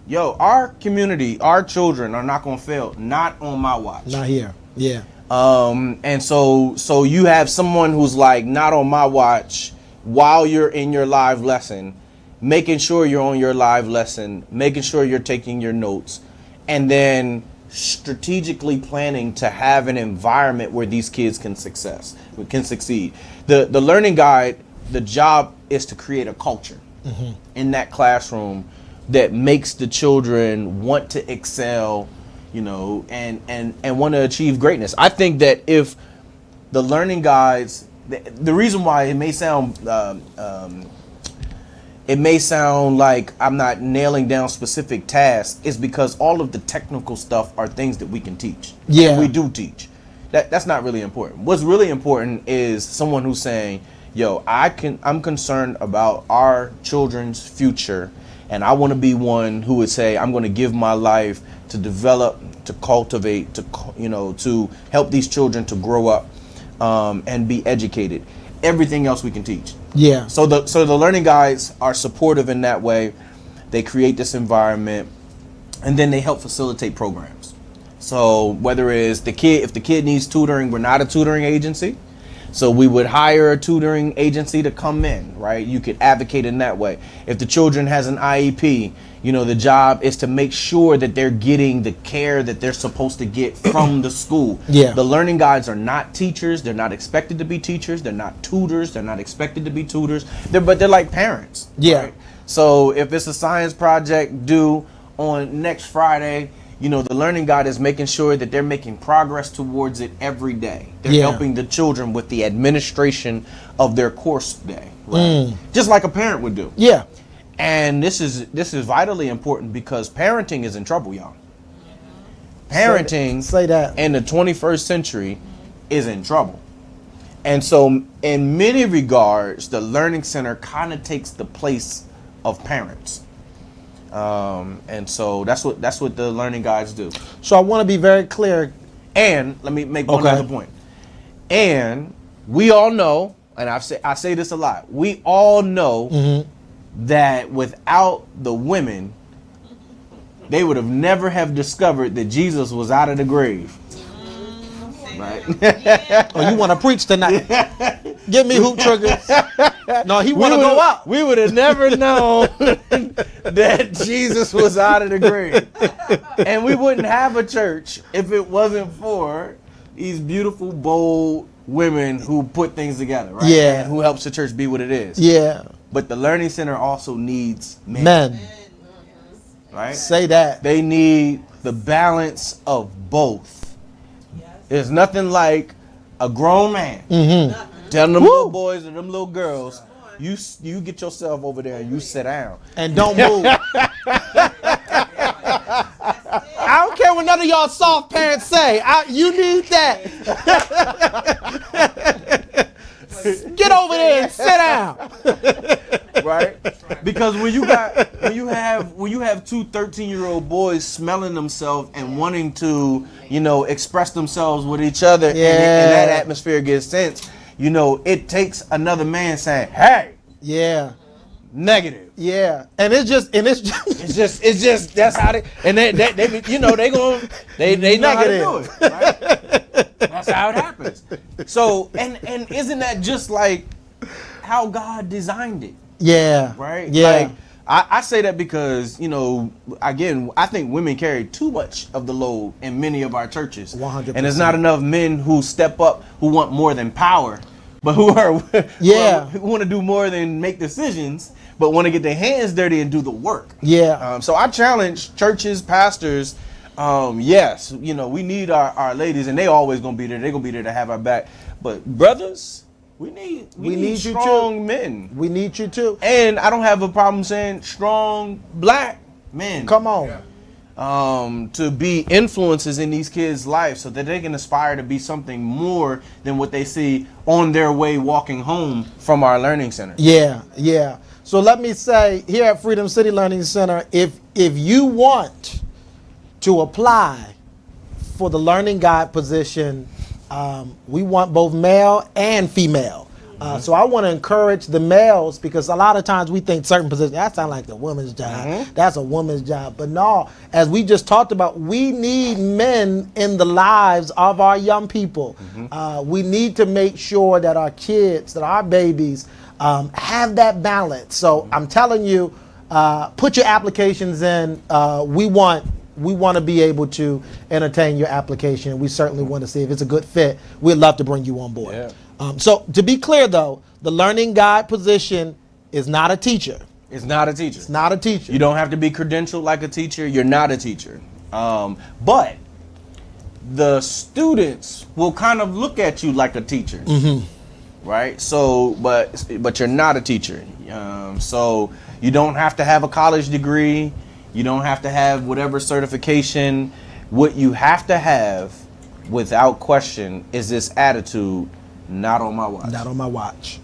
S2: yo, our community, our children are not gonna fail. Not on my watch.
S1: Not here. Yeah.
S2: And so you have someone who's like, not on my watch, while you're in your live lesson, making sure you're on your live lesson, making sure you're taking your notes, and then strategically planning to have an environment where these kids can succeed. The learning guide, the job is to create a culture in that classroom that makes the children want to excel, and want to achieve greatness. I think that if the learning guides, the reason why it may sound like I'm not nailing down specific tasks is because all of the technical stuff are things that we can teach.
S1: Yeah.
S2: And we do teach. That's not really important. What's really important is someone who's saying, yo, I'm concerned about our children's future, and I want to be one who would say, I'm going to give my life to develop, to cultivate, to help these children to grow up and be educated. Everything else we can teach.
S1: Yeah.
S2: So the learning guides are supportive in that way. They create this environment, and then they help facilitate programs. So whether it's if the kid needs tutoring, we're not a tutoring agency. So we would hire a tutoring agency to come in, right? You could advocate in that way. If the children has an IEP, the job is to make sure that they're getting the care that they're supposed to get from the school.
S1: Yeah.
S2: The learning guides are not teachers. They're not expected to be teachers. They're not tutors. They're not expected to be tutors. But they're like parents.
S1: Yeah.
S2: Right? So if it's a science project due on next Friday, the learning guide is making sure that they're making progress towards it every day. They're helping the children with the administration of their course day, right? Just like a parent would do.
S1: Yeah.
S2: And this is vitally important because parenting is in trouble, y'all. Parenting
S1: Say that.
S2: in the 21st century is in trouble. And so in many regards, the Learning Center kind of takes the place of parents. And so that's what the learning guides do.
S1: So I want to be very clear.
S2: And let me make one
S1: Okay.
S2: other point. And we all know, and I say this a lot, we all know that without the women, they would have never have discovered that Jesus was out of the grave. Right?
S1: Oh, you want to preach tonight? Give me hoop triggers. No, he want to go up.
S2: We would have never known that Jesus was out of the grave. And we wouldn't have a church if it wasn't for these beautiful, bold women who put things together, right?
S1: Yeah.
S2: And who helps the church be what it is.
S1: Yeah.
S2: But the Learning Center also needs men.
S1: Men.
S2: Right?
S1: Say that.
S2: They need the balance of both. There's nothing like a grown man telling them little boys and them little girls, you get yourself over there and you sit down.
S1: And don't move. I don't care what none of y'all soft parents say. You need that. Get over there and sit down.
S2: Right? Because when you have two 13-year-old boys smelling themselves and wanting to, express themselves with each other, and that atmosphere gets tense, it takes another man saying, "Hey,
S1: Yeah.
S2: negative."
S1: Yeah. And it's just
S2: It's just that's how they they know how to do it. Right? That's how it happens. So and isn't that just like how God designed it?
S1: Yeah.
S2: Right?
S1: Yeah.
S2: Like, I say that because, again, I think women carry too much of the load in many of our churches.
S1: 100%.
S2: And there's not enough men who step up, who want more than power, but who want to do more than make decisions, but want to get their hands dirty and do the work.
S1: Yeah.
S2: So I challenge churches, pastors. Yes, we need our ladies, and they always gonna be there. They're gonna be there to have our back. But brothers, we need
S1: you
S2: strong
S1: too.
S2: men.
S1: We need you too.
S2: And I don't have a problem saying strong black men.
S1: Come on.
S2: To be influences in these kids' lives so that they can aspire to be something more than what they see on their way walking home from our learning center.
S1: Yeah, yeah. So let me say here at Freedom City Learning Center, if you want to apply for the learning guide position, we want both male and female. So I want to encourage the males, because a lot of times we think certain positions, that sounds like the woman's job. That's a woman's job. But no, as we just talked about, we need men in the lives of our young people. We need to make sure that our kids, that our babies have that balance. So I'm telling you, put your applications in. We want to be able to entertain your application. We certainly want to see if it's a good fit. We'd love to bring you on board.
S2: Yeah.
S1: So to be clear though, the learning guide position is not a teacher.
S2: It's not a teacher.
S1: It's not a teacher.
S2: You don't have to be credentialed like a teacher. You're not a teacher. But the students will kind of look at you like a teacher. Right? So, but you're not a teacher. So you don't have to have a college degree. You don't have to have whatever certification. What you have to have, without question, is this attitude: not on my watch.
S1: Not on my watch.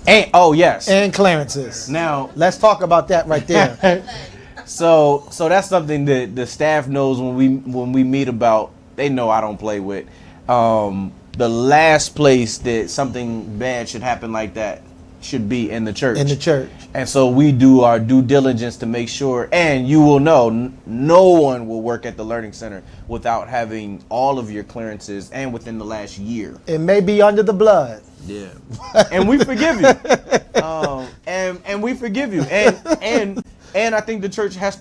S2: And oh yes.
S1: And clearances.
S2: Now
S1: Let's talk about that right there.
S2: So that's something that the staff knows when we meet about. They know I don't play with. The last place that something bad should happen like that should be in the church.
S1: In the church.
S2: And so we do our due diligence to make sure, and you will know, no one will work at the Learning Center without having all of your clearances and within the last year.
S1: It may be under the blood.
S2: Yeah. And we forgive you. And we forgive you. And I think the church has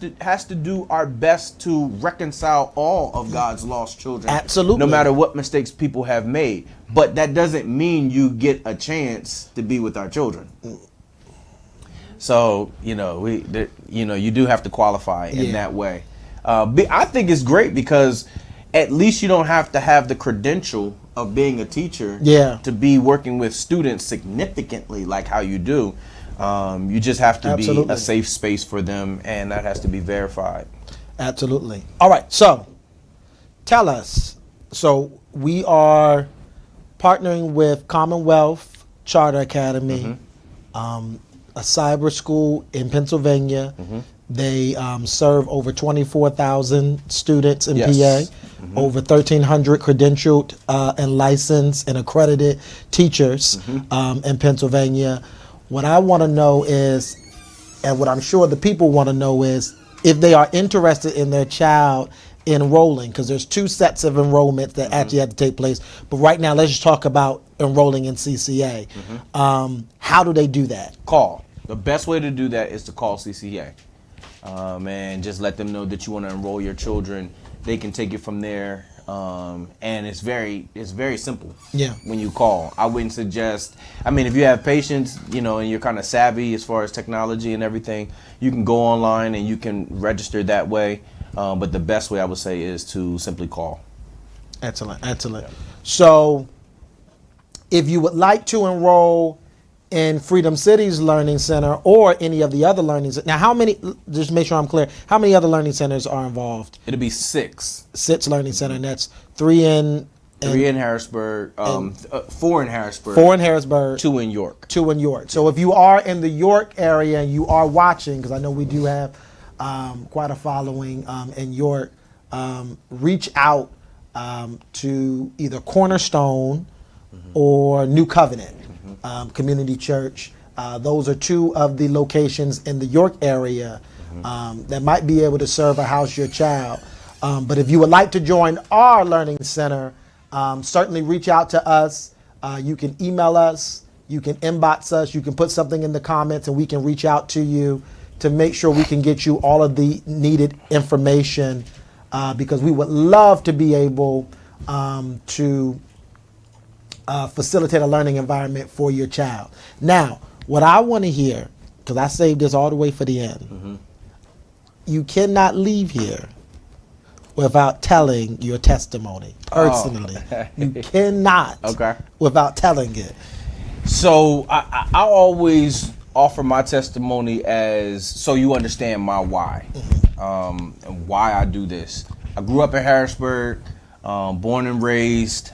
S2: to do our best to reconcile all of God's lost children.
S1: Absolutely.
S2: No matter what mistakes people have made. But that doesn't mean you get a chance to be with our children. So, you do have to qualify in that way. I think it's great because at least you don't have to have the credential of being a teacher to be working with students significantly like how you do. You just have to be a safe space for them, and that has to be verified. Absolutely.
S1: All right, so tell us. So we are partnering with Commonwealth Charter Academy, a cyber school in Pennsylvania. They serve over 24,000 students in PA, over 1,300 credentialed and licensed and accredited teachers in Pennsylvania. What I want to know is, and what I'm sure the people want to know is, if they are interested in their child enrolling, because there's two sets of enrollments that actually have to take place. But right now, let's just talk about enrolling in CCA. How do they do that?
S2: Call. The best way to do that is to call CCA. And just let them know that you want to enroll your children. They can take it from there. And it's very simple.
S1: Yeah.
S2: When you call, I wouldn't suggest. I mean, if you have patience, and you're kind of savvy as far as technology and everything, you can go online and you can register that way. But the best way I would say is to simply call.
S1: Excellent. So, if you would like to enroll in Freedom City's Learning Center or any of the other learning centers. Now, how many, just make sure I'm clear, how many other learning centers are involved?
S2: It'll be 6.
S1: 6 learning center, and that's 3 in
S2: 3 in Harrisburg, 4 in Harrisburg,
S1: 4 in Harrisburg,
S2: 2 in York.
S1: 2 in York. So if you are in the York area and you are watching, because I know we do have quite a following in York, reach out to either Cornerstone or New Covenant Community Church. Those are 2 of the locations in the York area that might be able to serve or house your child. But if you would like to join our learning center, certainly reach out to us. You can email us, you can inbox us, you can put something in the comments, and we can reach out to you to make sure we can get you all of the needed information, because we would love to be able to facilitate a learning environment for your child. Now, what I want to hear, because I saved this all the way for the end, you cannot leave here without telling your testimony personally. You cannot without telling it.
S2: So I always offer my testimony as so you understand my why, and why I do this. I grew up in Harrisburg, born and raised,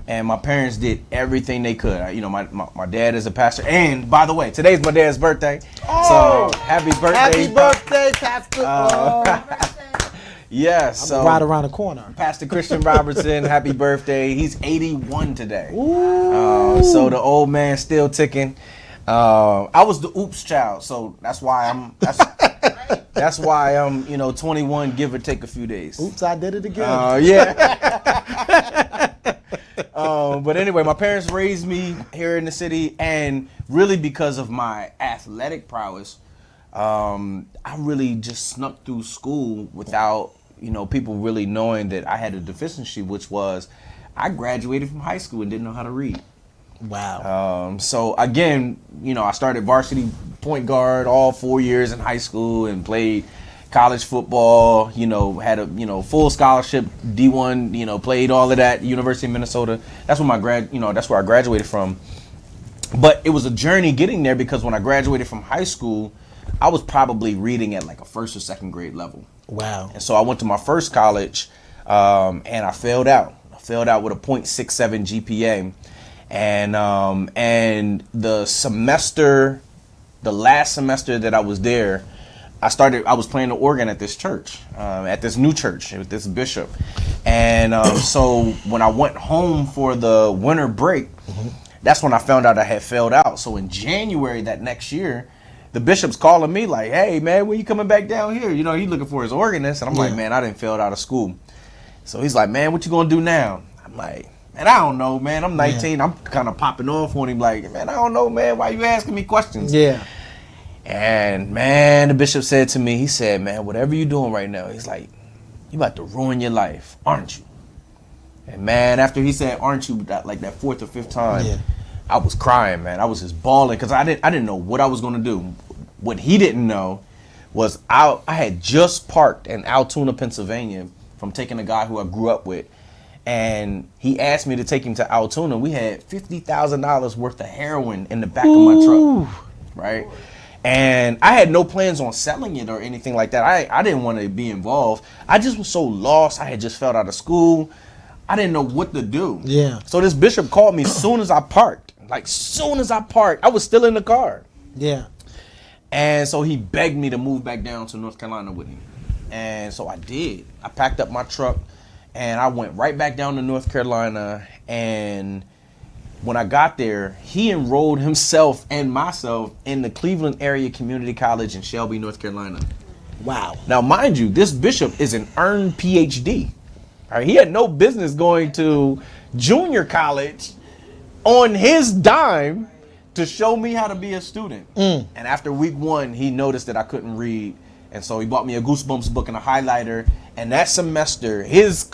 S2: and my parents did everything they could. My dad is a pastor, and by the way, today's my dad's birthday.
S1: Oh,
S2: so happy birthday!
S1: Happy birthday, Pastor!
S2: Yes, so
S1: right around the corner.
S2: Pastor Christian Robertson, happy birthday. He's 81 today.
S1: Ooh.
S2: So the old man still ticking. I was the oops child, so that's why I'm 21, give or take a few days.
S1: Oops, I did it again.
S2: Yeah. But anyway, my parents raised me here in the city, and really because of my athletic prowess, I really just snuck through school without, people really knowing that I had a deficiency, which was I graduated from high school and didn't know how to read.
S1: Wow.
S2: So again, I started varsity point guard all 4 years in high school and played college football, had a, full scholarship, D1, played all of that, University of Minnesota. That's where that's where I graduated from. But it was a journey getting there, because when I graduated from high school, I was probably reading at like a 1st or 2nd grade level.
S1: Wow.
S2: And so I went to my first college, and I failed out. I failed out with a .67 GPA. And the last semester that I was there, I was playing the organ at this church, at this new church with this bishop. And so when I went home for the winter break, that's when I found out I had failed out. So in January that next year, the bishop's calling me like, hey, man, when you coming back down here? He's looking for his organist. And I'm like, man, I didn't fail out of school. So he's like, man, what you going to do now? I'm like, man, I don't know, man. I'm 19. Yeah. I'm kind of popping off on him like, man, I don't know, man. Why you asking me questions?
S1: Yeah.
S2: And, man, the bishop said to me, he said, man, whatever you're doing right now, he's like, you about to ruin your life, aren't you? And, man, after he said, aren't you, that 4th or 5th time, I was crying, man. I was just bawling because I didn't know what I was going to do. What he didn't know was I had just parked in Altoona, Pennsylvania from taking a guy who I grew up with. And he asked me to take him to Altoona. We had $50,000 worth of heroin in the back of my truck, right? And I had no plans on selling it or anything like that. I didn't want to be involved. I just was so lost. I had just failed out of school. I didn't know what to do.
S1: Yeah.
S2: So this bishop called me as soon as I parked. I was still in the car.
S1: Yeah.
S2: And so he begged me to move back down to North Carolina with him. And so I did. I packed up my truck and I went right back down to North Carolina. And when I got there, he enrolled himself and myself in the Cleveland Area Community College in Shelby, North Carolina.
S1: Wow.
S2: Now, mind you, this bishop is an earned PhD. All right, he had no business going to junior college on his dime to show me how to be a student. And after week 1, he noticed that I couldn't read. And so he bought me a Goosebumps book and a highlighter. And that semester, his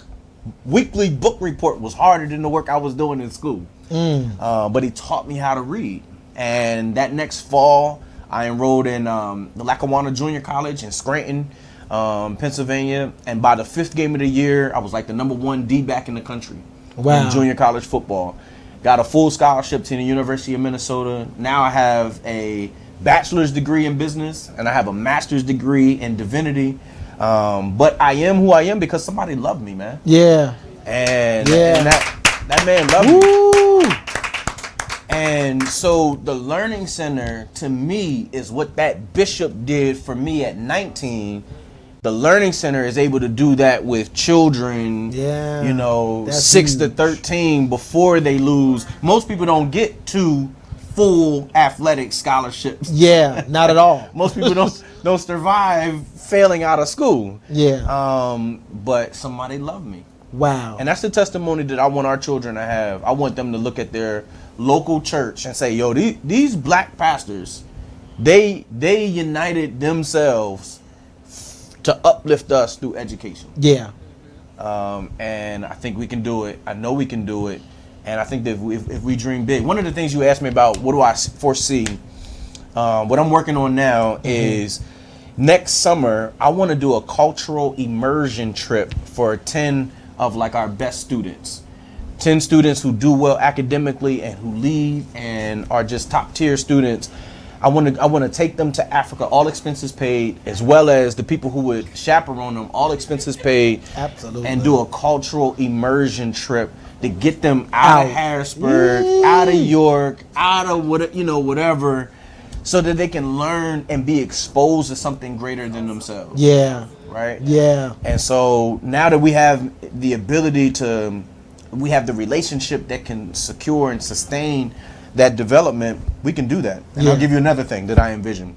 S2: weekly book report was harder than the work I was doing in school. But he taught me how to read. And that next fall, I enrolled in the Lackawanna Junior College in Scranton, Pennsylvania. And by the 5th game of the year, I was like the #1 D-back in the country in junior college football. Got a full scholarship to the University of Minnesota. Now I have a bachelor's degree in business and I have a master's degree in divinity. But I am who I am because somebody loved me, man.
S1: Yeah.
S2: And,
S1: Yeah.
S2: and that man loved me.
S1: Woo!
S2: And so the Learning Center, to me, is what that bishop did for me at 19. The Learning Center is able to do that with children,
S1: Yeah,
S2: you know,
S1: that's
S2: 6 to
S1: huge.
S2: 13 before they lose. Most people don't get to full athletic scholarships.
S1: Yeah, not at all.
S2: Most people don't survive failing out of school.
S1: Yeah.
S2: But somebody loved me.
S1: Wow.
S2: And that's the testimony that I want our children to have. I want them to look at their local church and say, yo, these black pastors, they united themselves to uplift us through education.
S1: Yeah.
S2: And I think we can do it. I know we can do it. And I think that if we dream big, one of the things you asked me about, what do I foresee? What I'm working on now is next summer, I want to do a cultural immersion trip for 10 of like our best students. 10 students who do well academically and who lead and are just top tier students. I want to take them to Africa, all expenses paid, as well as the people who would chaperone them, all expenses paid.
S1: Absolutely.
S2: And do a cultural immersion trip to get them out of
S1: Out.
S2: Harrisburg, out of York, out of whatever, so that they can learn and be exposed to something greater than themselves.
S1: Yeah.
S2: Right?
S1: Yeah.
S2: And so now that we have the ability we have the relationship that can secure and sustain that development, we can do that. And
S1: Yeah.
S2: I'll give you another thing that I envision.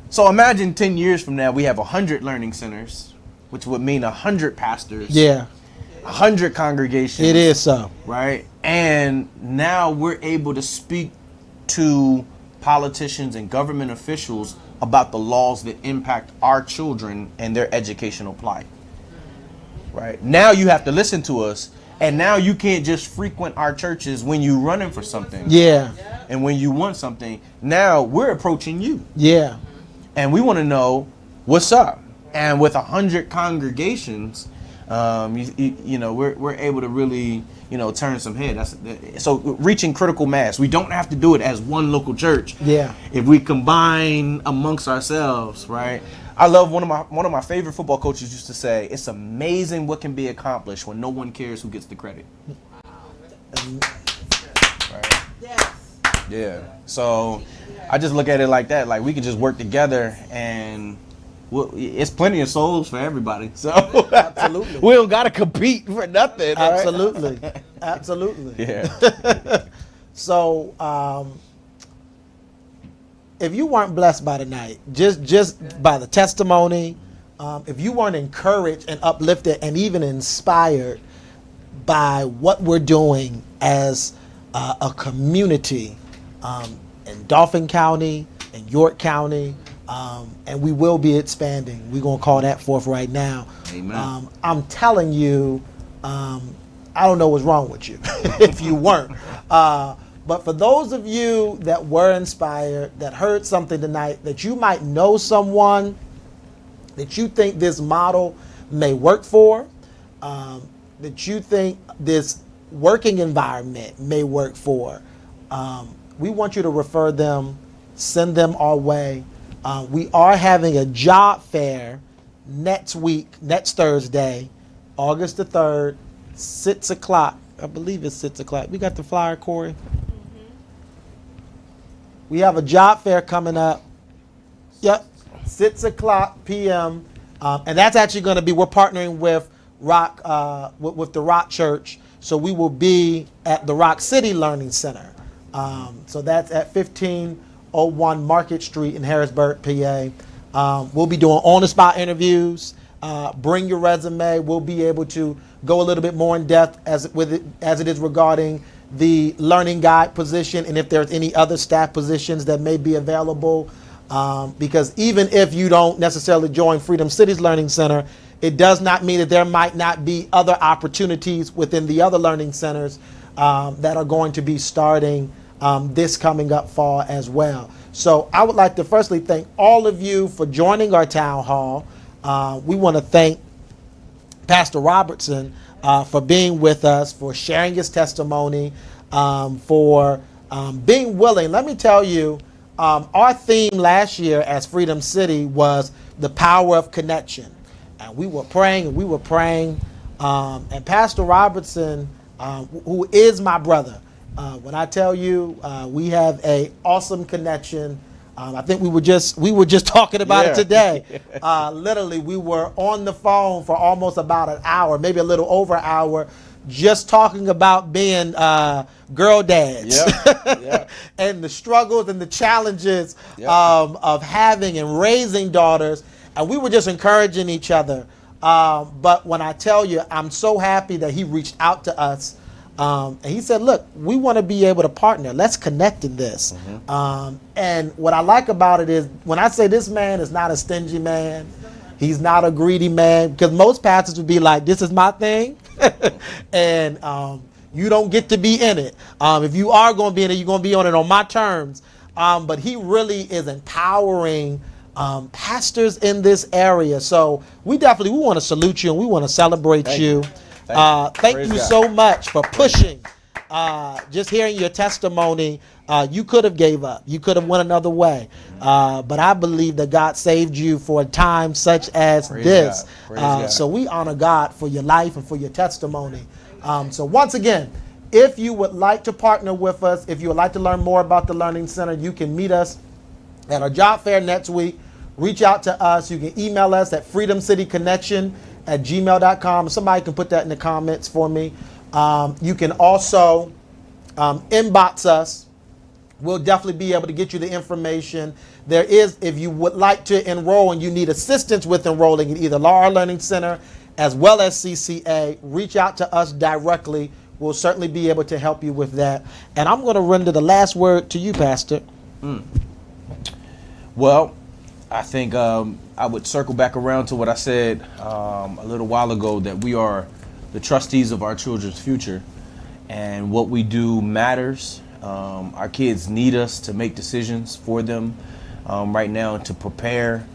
S2: So imagine 10 years from now, we have 100 learning centers, which would mean 100 pastors,
S1: Yeah.
S2: 100 congregations.
S1: It is so.
S2: Right? And now we're able to speak to politicians and government officials about the laws that impact our children and their educational plight. Right? Now you have to listen to us, and now you can't just frequent our churches when you're running for something.
S1: Yeah.
S2: And when you want something. Now we're approaching you,
S1: Yeah.
S2: and we want to know what's up. And with 100 congregations, we're able to really, turn some head. So reaching critical mass. We don't have to do it as one local church.
S1: Yeah.
S2: If we combine amongst ourselves, right? I love one of my favorite football coaches used to say, "It's amazing what can be accomplished when no one cares who gets the credit." Right? Yeah. So I just look at it like that. Like we could just work together, and it's plenty of souls for everybody. So
S1: Absolutely.
S2: we don't gotta compete for nothing. all right?
S1: Absolutely. Absolutely.
S2: Yeah.
S1: So, if you weren't blessed by tonight, just by the testimony, if you weren't encouraged and uplifted and even inspired by what we're doing as a community in Dauphin County, in York County, and we will be expanding. We're going to call that forth right now.
S2: Amen.
S1: I'm telling you, I don't know what's wrong with you if you weren't. But for those of you that were inspired, that heard something tonight, that you might know someone that you think this model may work for, that you think this working environment may work for, we want you to refer them, send them our way. We are having a job fair next Thursday, August the 3rd, 6 o'clock. I believe it's 6 o'clock. We got the flyer, Corey? We have a job fair coming up. Yep, 6 o'clock p.m. And that's actually going to be, we're partnering with Rock, with the Rock Church. So we will be at the Rock City Learning Center. So that's at 1501 Market Street in Harrisburg, PA. We'll be doing on-the-spot interviews. Bring your resume. We'll be able to go a little bit more in depth as it is regarding the learning guide position, and if there's any other staff positions that may be available. Because even if you don't necessarily join Freedom Cities Learning Center, it does not mean that there might not be other opportunities within the other learning centers that are going to be starting this coming up fall as well. So I would like to firstly thank all of you for joining our town hall. We want to thank Pastor Robertson for being with us, for sharing his testimony, for being willing. Let me tell you, our theme last year as Freedom City was the power of connection. And we were praying And Pastor Robertson, who is my brother, when I tell you we have a awesome connection. I think we were just talking about it today. Literally, we were on the phone for almost about an hour, maybe a little over an hour, just talking about being girl dads.
S2: Yep.
S1: And the struggles and the challenges
S2: Yep.
S1: of having and raising daughters. And we were just encouraging each other. But when I tell you, I'm so happy that he reached out to us. And he said, look, we want to be able to partner. Let's connect in this. And what I like about it is when I say this man is not a stingy man, he's not a greedy man, because most pastors would be like, this is my thing. And you don't get to be in it. If you are going to be in it, you're going to be on it on my terms. But he really is empowering pastors in this area. So we want to salute you and we want to celebrate you. Thank
S2: Praise
S1: you
S2: God.
S1: so much for pushing. Just hearing your testimony, you could have gave up. You could have went another way. But I believe that God saved you for a time such as
S2: Praise
S1: this.
S2: God. Praise God.
S1: So we honor God for your life and for your testimony. So once again, if you would like to partner with us, if you would like to learn more about the Learning Center, you can meet us at our job fair next week. Reach out to us. You can email us at freedomcityconnection@gmail.com. Somebody can put that in the comments for me. You can also inbox us. We'll definitely be able to get you the information. There is, if you would like to enroll and you need assistance with enrolling in either our Learning Center as well as CCA, reach out to us directly. We'll certainly be able to help you with that. And I'm going to render the last word to you, Pastor.
S2: Well, I think I would circle back around to what I said a little while ago, that we are the trustees of our children's future, and what we do matters. Our kids need us to make decisions for them right now, and to prepare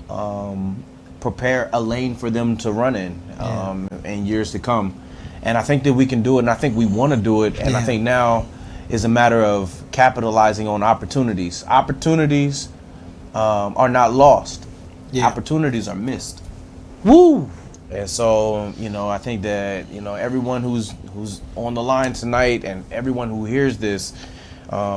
S2: a lane for them to run in years to come. And I think that we can do it, and I think we want to do it. And I think now is a matter of capitalizing on opportunities. Opportunities are not lost. Opportunities are missed.
S1: Woo!
S2: And so, I think that, everyone who's on the line tonight and everyone who hears this,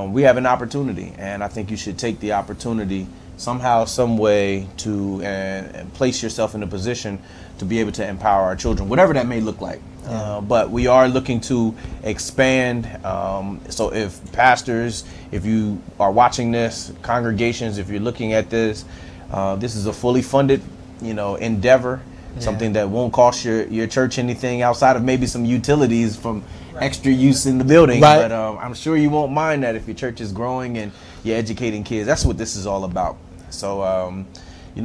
S2: we have an opportunity. And I think you should take the opportunity somehow, some way to and place yourself in a position to be able to empower our children, whatever that may look like. But we are looking to expand. So if pastors, if you are watching this, congregations, if you're looking at this, this is a fully funded, endeavor. Something that won't cost your church anything outside of maybe some utilities from extra use in the building.
S1: Right.
S2: But I'm sure you won't mind that if your church is growing and you're educating kids. That's what this is all about. So,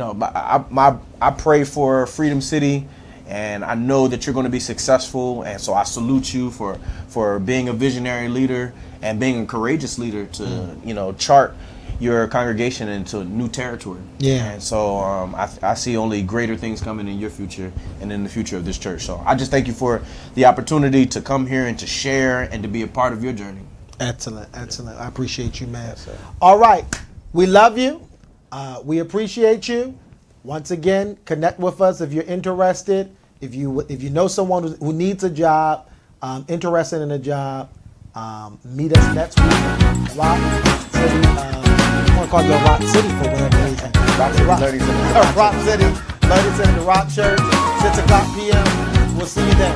S2: I pray for Freedom City, and I know that you're going to be successful. And so I salute you for being a visionary leader and being a courageous leader to, chart your congregation into new territory. And so I see only greater things coming in your future and in the future of this church. So I just thank you for the opportunity to come here and to share and to be a part of your journey.
S1: Excellent. I appreciate you, man.
S2: Yes, sir.
S1: All right. We love you. We appreciate you. Once again, connect with us if you're interested. If you know someone who needs a job, interested in a job, meet us next week. Rock City. I want to call you Rock City for whatever reason. Rock City, Learning Center, the Rock Church, 6 o'clock p.m. We'll see you then.